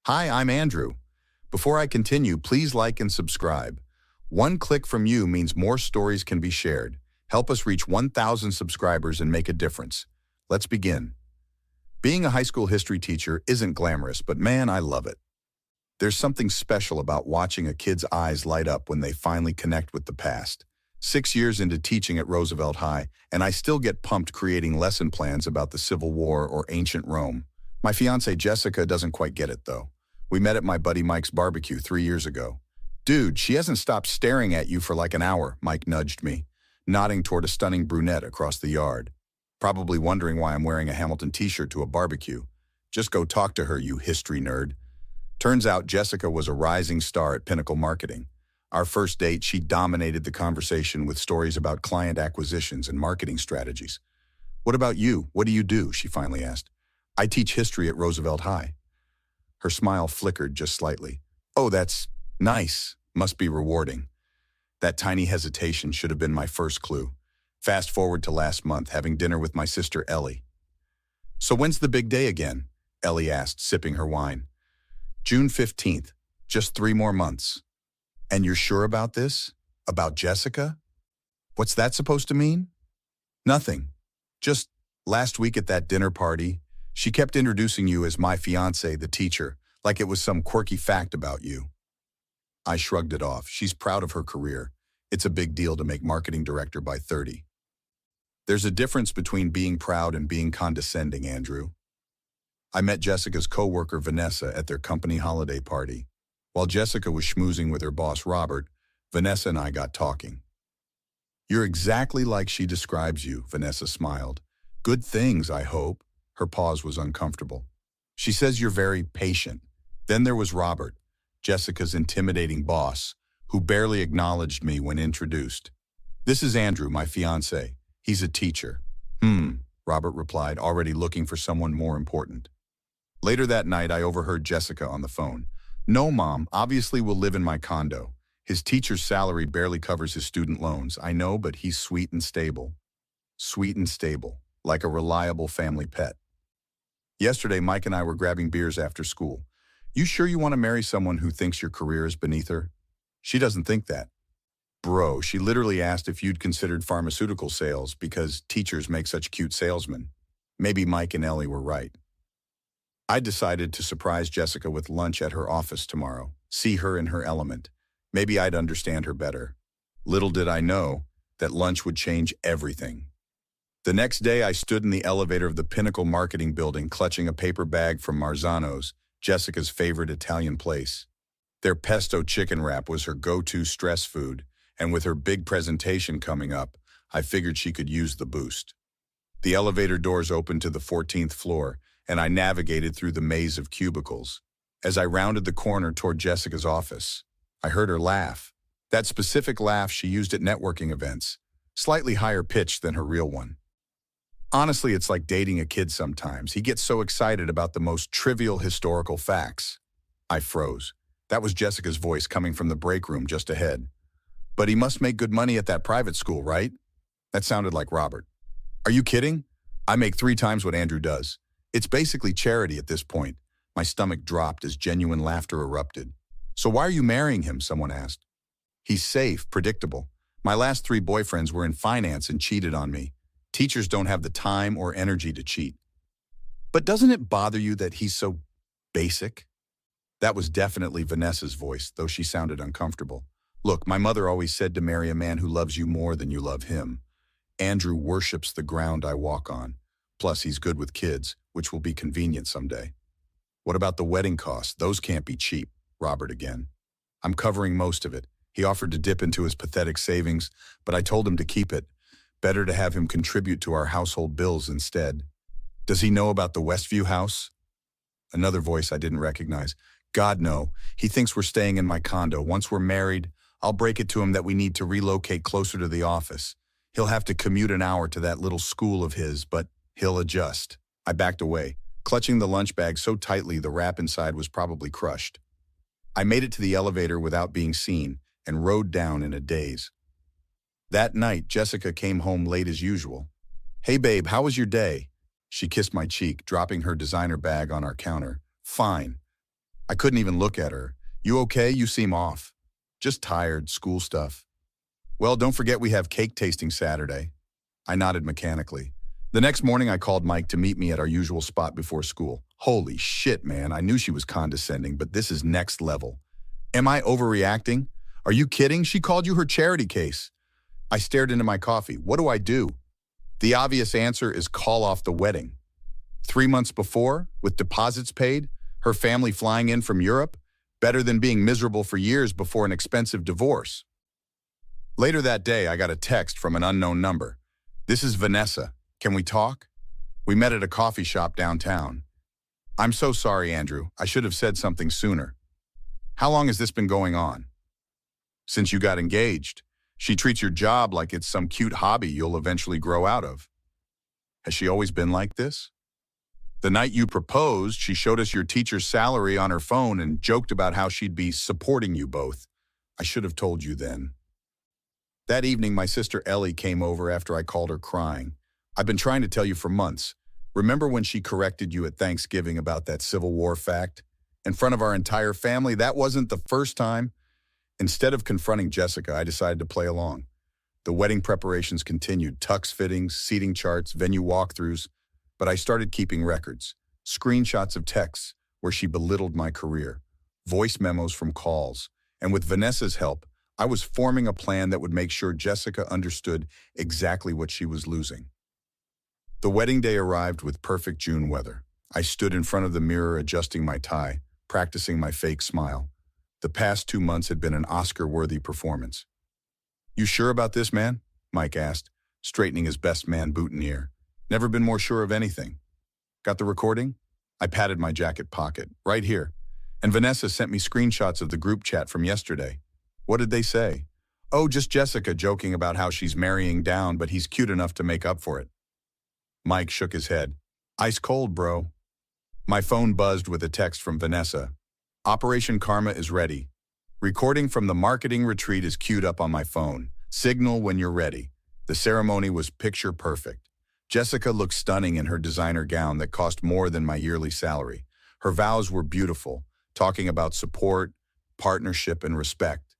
Hi, I'm Andrew. Before I continue, please like and subscribe. One click from you means more stories can be shared. Help us reach 1,000 subscribers and make a difference. Let's begin. Being a high school history teacher isn't glamorous, but man, I love it. There's something special about watching a kid's eyes light up when they finally connect with the past. 6 years into teaching at Roosevelt High, and I still get pumped creating lesson plans about the Civil War or ancient Rome. My fiancée Jessica doesn't quite get it, though. We met at my buddy Mike's barbecue 3 years ago. Dude, she hasn't stopped staring at you for like an hour, Mike nudged me, nodding toward a stunning brunette across the yard. Probably wondering why I'm wearing a Hamilton t-shirt to a barbecue. Just go talk to her, you history nerd. Turns out Jessica was a rising star at Pinnacle Marketing. Our first date, she dominated the conversation with stories about client acquisitions and marketing strategies. What about you? What do you do? She finally asked. I teach history at Roosevelt High. Her smile flickered just slightly. Oh, that's nice. Must be rewarding. That tiny hesitation should have been my first clue. Fast forward to last month, having dinner with my sister Ellie. So when's the big day again? Ellie asked, sipping her wine. June 15th, just 3 more months. And you're sure about this? About Jessica? What's that supposed to mean? Nothing. Just last week at that dinner party, she kept introducing you as my fiancée, the teacher, like it was some quirky fact about you. I shrugged it off. She's proud of her career. It's a big deal to make marketing director by 30. There's a difference between being proud and being condescending, Andrew. I met Jessica's coworker Vanessa at their company holiday party. While Jessica was schmoozing with her boss Robert, Vanessa and I got talking. You're exactly like she describes you, Vanessa smiled. Good things, I hope. Her pause was uncomfortable. She says you're very patient. Then there was Robert, Jessica's intimidating boss, who barely acknowledged me when introduced. This is Andrew, my fiancé. He's a teacher. Robert replied, already looking for someone more important. Later that night, I overheard Jessica on the phone. No, Mom, obviously we'll live in my condo. His teacher's salary barely covers his student loans. I know, but he's sweet and stable. Sweet and stable, like a reliable family pet. Yesterday, Mike and I were grabbing beers after school. You sure you want to marry someone who thinks your career is beneath her? She doesn't think that. Bro, she literally asked if you'd considered pharmaceutical sales because teachers make such cute salesmen. Maybe Mike and Ellie were right. I decided to surprise Jessica with lunch at her office tomorrow, see her in her element. Maybe I'd understand her better. Little did I know that lunch would change everything. The next day, I stood in the elevator of the Pinnacle Marketing building clutching a paper bag from Marzano's, Jessica's favorite Italian place. Their pesto chicken wrap was her go-to stress food, and with her big presentation coming up, I figured she could use the boost. The elevator doors opened to the 14th floor, and I navigated through the maze of cubicles. As I rounded the corner toward Jessica's office, I heard her laugh. That specific laugh she used at networking events, slightly higher pitched than her real one. Honestly, it's like dating a kid sometimes. He gets so excited about the most trivial historical facts. I froze. That was Jessica's voice coming from the break room just ahead. But he must make good money at that private school, right? That sounded like Robert. Are you kidding? I make 3 times what Andrew does. It's basically charity at this point. My stomach dropped as genuine laughter erupted. So why are you marrying him? Someone asked. He's safe, predictable. My last 3 boyfriends were in finance and cheated on me. Teachers don't have the time or energy to cheat. But doesn't it bother you that he's so basic? That was definitely Vanessa's voice, though she sounded uncomfortable. Look, my mother always said to marry a man who loves you more than you love him. Andrew worships the ground I walk on. Plus, he's good with kids, which will be convenient someday. What about the wedding costs? Those can't be cheap, Robert again. I'm covering most of it. He offered to dip into his pathetic savings, but I told him to keep it. Better to have him contribute to our household bills instead. Does he know about the Westview house? Another voice I didn't recognize. God, no. He thinks we're staying in my condo. Once we're married, I'll break it to him that we need to relocate closer to the office. He'll have to commute an hour to that little school of his, but he'll adjust. I backed away, clutching the lunch bag so tightly the wrap inside was probably crushed. I made it to the elevator without being seen and rode down in a daze. That night, Jessica came home late as usual. Hey babe, how was your day? She kissed my cheek, dropping her designer bag on our counter. Fine. I couldn't even look at her. You okay? You seem off. Just tired, school stuff. Well, don't forget we have cake tasting Saturday. I nodded mechanically. The next morning I called Mike to meet me at our usual spot before school. Holy shit, man, I knew she was condescending, but this is next level. Am I overreacting? Are you kidding? She called you her charity case. I stared into my coffee. What do I do? The obvious answer is call off the wedding. 3 months before, with deposits paid, her family flying in from Europe, better than being miserable for years before an expensive divorce. Later that day, I got a text from an unknown number. This is Vanessa. Can we talk? We met at a coffee shop downtown. I'm so sorry, Andrew. I should have said something sooner. How long has this been going on? Since you got engaged. She treats your job like it's some cute hobby you'll eventually grow out of. Has she always been like this? The night you proposed, she showed us your teacher's salary on her phone and joked about how she'd be supporting you both. I should have told you then. That evening, my sister Ellie came over after I called her crying. I've been trying to tell you for months. Remember when she corrected you at Thanksgiving about that Civil War fact? In front of our entire family, that wasn't the first time. Instead of confronting Jessica, I decided to play along. The wedding preparations continued, tux fittings, seating charts, venue walkthroughs, but I started keeping records, screenshots of texts where she belittled my career, voice memos from calls, and with Vanessa's help, I was forming a plan that would make sure Jessica understood exactly what she was losing. The wedding day arrived with perfect June weather. I stood in front of the mirror adjusting my tie, practicing my fake smile. The past 2 months had been an Oscar-worthy performance. You sure about this, man? Mike asked, straightening his best man boutonniere. Never been more sure of anything. Got the recording? I patted my jacket pocket. Right here. And Vanessa sent me screenshots of the group chat from yesterday. What did they say? Oh, just Jessica joking about how she's marrying down, but he's cute enough to make up for it. Mike shook his head. Ice cold, bro. My phone buzzed with a text from Vanessa. Operation Karma is ready. Recording from the marketing retreat is queued up on my phone. Signal when you're ready. The ceremony was picture perfect. Jessica looked stunning in her designer gown that cost more than my yearly salary. Her vows were beautiful, talking about support, partnership, and respect.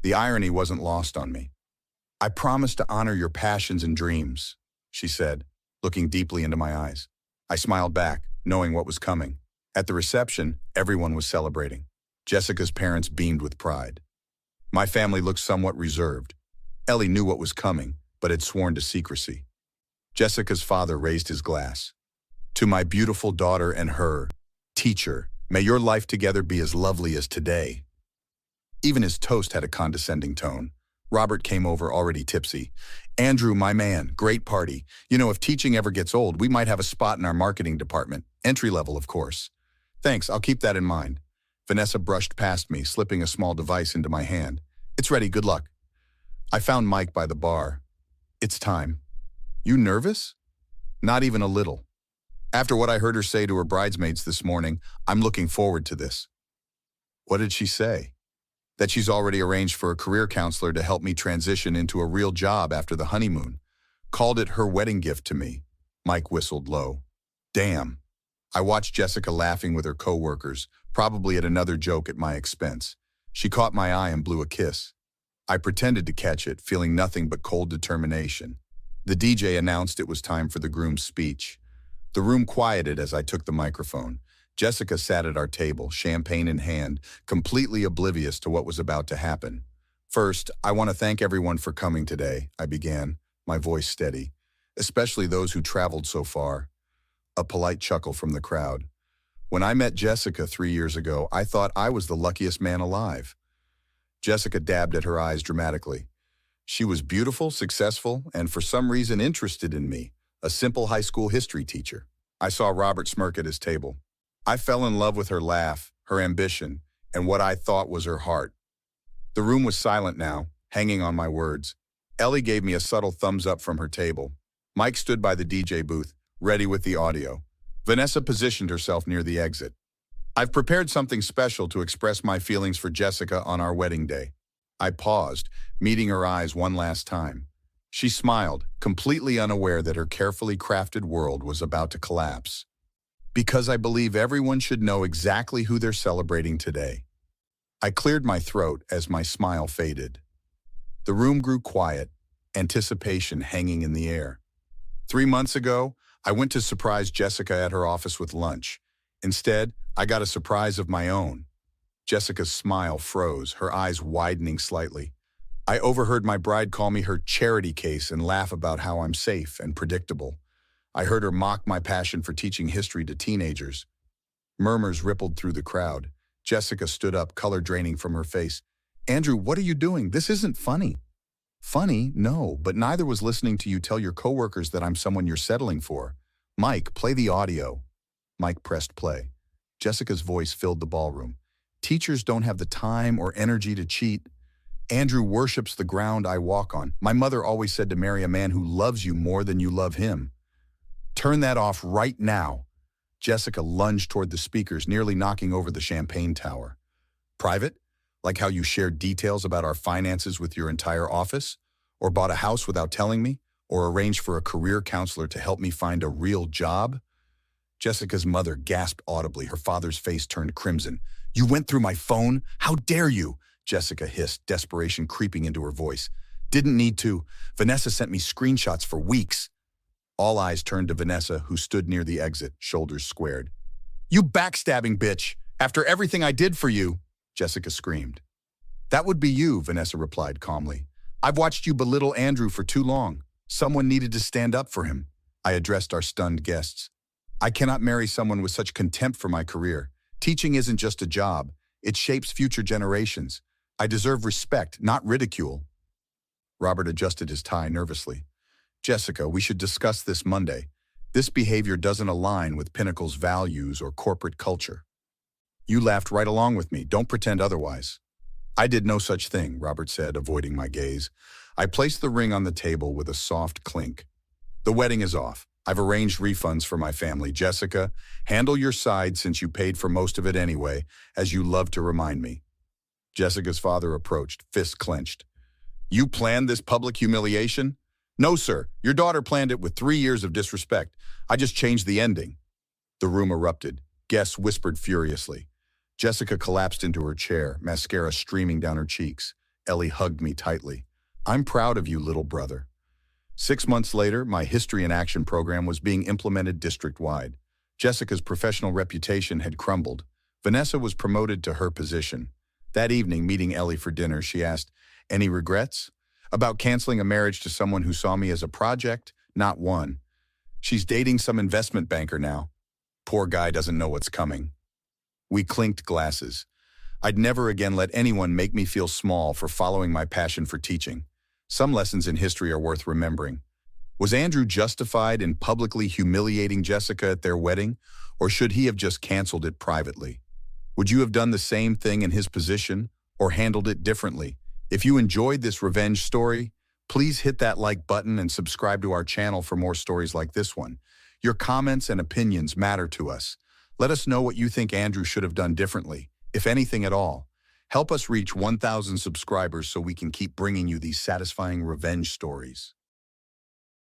The irony wasn't lost on me. I promise to honor your passions and dreams, she said, looking deeply into my eyes. I smiled back, knowing what was coming. At the reception, everyone was celebrating. Jessica's parents beamed with pride. My family looked somewhat reserved. Ellie knew what was coming, but had sworn to secrecy. Jessica's father raised his glass. To my beautiful daughter and her, teacher, may your life together be as lovely as today. Even his toast had a condescending tone. Robert came over already tipsy. Andrew, my man, great party. You know, if teaching ever gets old, we might have a spot in our marketing department. Entry level, of course. Thanks, I'll keep that in mind. Vanessa brushed past me, slipping a small device into my hand. It's ready, good luck. I found Mike by the bar. It's time. You nervous? Not even a little. After what I heard her say to her bridesmaids this morning, I'm looking forward to this. What did she say? That she's already arranged for a career counselor to help me transition into a real job after the honeymoon. Called it her wedding gift to me. Mike whistled low. Damn. I watched Jessica laughing with her coworkers, probably at another joke at my expense. She caught my eye and blew a kiss. I pretended to catch it, feeling nothing but cold determination. The DJ announced it was time for the groom's speech. The room quieted as I took the microphone. Jessica sat at our table, champagne in hand, completely oblivious to what was about to happen. First, I want to thank everyone for coming today, I began, my voice steady, especially those who traveled so far. A polite chuckle from the crowd. When I met Jessica 3 years ago, I thought I was the luckiest man alive. Jessica dabbed at her eyes dramatically. She was beautiful, successful, and for some reason interested in me, a simple high school history teacher. I saw Robert smirk at his table. I fell in love with her laugh, her ambition, and what I thought was her heart. The room was silent now, hanging on my words. Ellie gave me a subtle thumbs up from her table. Mike stood by the DJ booth, ready with the audio. Vanessa positioned herself near the exit. I've prepared something special to express my feelings for Jessica on our wedding day. I paused, meeting her eyes one last time. She smiled, completely unaware that her carefully crafted world was about to collapse. Because I believe everyone should know exactly who they're celebrating today. I cleared my throat as my smile faded. The room grew quiet, anticipation hanging in the air. 3 months ago, I went to surprise Jessica at her office with lunch. Instead, I got a surprise of my own. Jessica's smile froze, her eyes widening slightly. I overheard my bride call me her charity case and laugh about how I'm safe and predictable. I heard her mock my passion for teaching history to teenagers. Murmurs rippled through the crowd. Jessica stood up, color draining from her face. Andrew, what are you doing? This isn't funny. Funny? No, but neither was listening to you tell your coworkers that I'm someone you're settling for. Mike, play the audio. Mike pressed play. Jessica's voice filled the ballroom. Teachers don't have the time or energy to cheat. Andrew worships the ground I walk on. My mother always said to marry a man who loves you more than you love him. Turn that off right now. Jessica lunged toward the speakers, nearly knocking over the champagne tower. Private? Like how you shared details about our finances with your entire office? Or bought a house without telling me? Or arranged for a career counselor to help me find a real job? Jessica's mother gasped audibly, her father's face turned crimson. You went through my phone? How dare you? Jessica hissed, desperation creeping into her voice. Didn't need to. Vanessa sent me screenshots for weeks. All eyes turned to Vanessa, who stood near the exit, shoulders squared. You backstabbing bitch! After everything I did for you! Jessica screamed. That would be you, Vanessa replied calmly. I've watched you belittle Andrew for too long. Someone needed to stand up for him. I addressed our stunned guests. I cannot marry someone with such contempt for my career. Teaching isn't just a job. It shapes future generations. I deserve respect, not ridicule. Robert adjusted his tie nervously. Jessica, we should discuss this Monday. This behavior doesn't align with Pinnacle's values or corporate culture. You laughed right along with me. Don't pretend otherwise. I did no such thing, Robert said, avoiding my gaze. I placed the ring on the table with a soft clink. The wedding is off. I've arranged refunds for my family. Jessica, handle your side since you paid for most of it anyway, as you love to remind me. Jessica's father approached, fists clenched. You planned this public humiliation? No, sir. Your daughter planned it with 3 years of disrespect. I just changed the ending. The room erupted. Guests whispered furiously. Jessica collapsed into her chair, mascara streaming down her cheeks. Ellie hugged me tightly. I'm proud of you, little brother. 6 months later, my History in Action program was being implemented district-wide. Jessica's professional reputation had crumbled. Vanessa was promoted to her position. That evening, meeting Ellie for dinner, she asked, any regrets? About canceling a marriage to someone who saw me as a project? Not one. She's dating some investment banker now. Poor guy doesn't know what's coming. We clinked glasses. I'd never again let anyone make me feel small for following my passion for teaching. Some lessons in history are worth remembering. Was Andrew justified in publicly humiliating Jessica at their wedding, or should he have just canceled it privately? Would you have done the same thing in his position, or handled it differently? If you enjoyed this revenge story, please hit that like button and subscribe to our channel for more stories like this one. Your comments and opinions matter to us. Let us know what you think Andrew should have done differently, if anything at all. Help us reach 1,000 subscribers so we can keep bringing you these satisfying revenge stories.